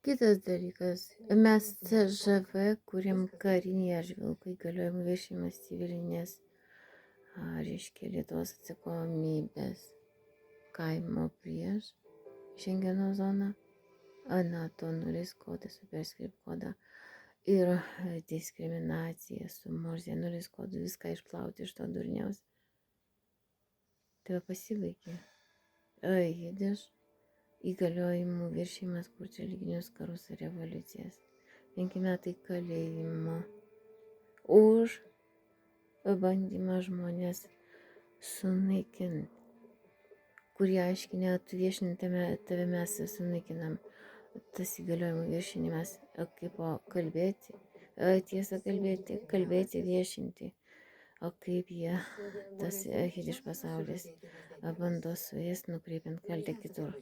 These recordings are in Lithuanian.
Kitas dalykas, mes CŽV kuriam karinį žvilgą įgaliojimų viršijimas civilinės, reiškia Lietuvos atsakomybės kaimo prieš Šengeno zoną, NATO 0 kodą, superskrip kodą ir diskriminacija su Morzė 0 kodu, viską išplauti iš to durniaus. Tai pasibaigė. Jidiš įgaliojimų viršijimas kurti religinius karus ir revoliucijas. 5 metai kalėjimo už bandymą žmonės sunaikinti, kurie aiškinę, tu viešinti tave mes sunaikinam. Tas įgaliojimų viršinimas, kaip kalbėti, tiesą kalbėti, viešinti, o kaip jie, tas hidiš pasaulis, bando su jais nukreipiant kaltę kitur.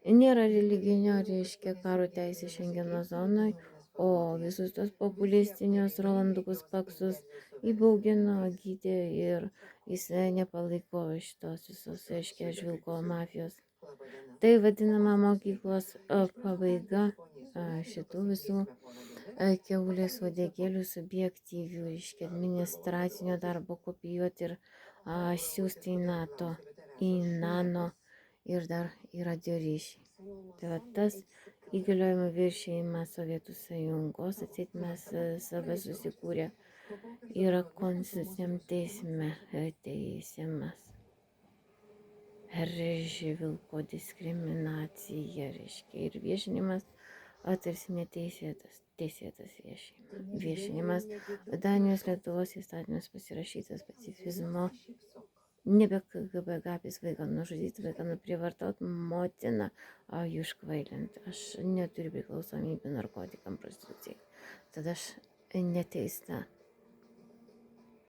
Nėra religinio, reiškia, karo teisė Šengeno zonoje, o visus tos populistinius Rolandukus Paksus įbaugino, gydė ir jis nepalaiko šitos visos, reiškia, žvilko mafijos. Tai vadinama mokyklos pabaiga šitų visų kiaulės uodegėlių subjektyvių, reiškia, administracinio darbo kopijuoti ir siūsti į NATO, į nano ir dar į radio ryšį. Tai va tas įgaliojimų viršijimas Sovietų sąjungos, atseit mes save susikūrė, yra konstituciniam teisme teisiamas. Žvilko diskriminacija, reiškia, ir viešinimas, tarsi neteisėtas viešinimas. Danijos Lietuvos įstatymas pasirašytas pacifizmo, nebe KGB gabis vaiką nužudyti, vaiką nuprievartauti, motiną jų iškvailinti. Aš neturiu priklausomybių narkotikam, prostitucijai. Tada aš neteista.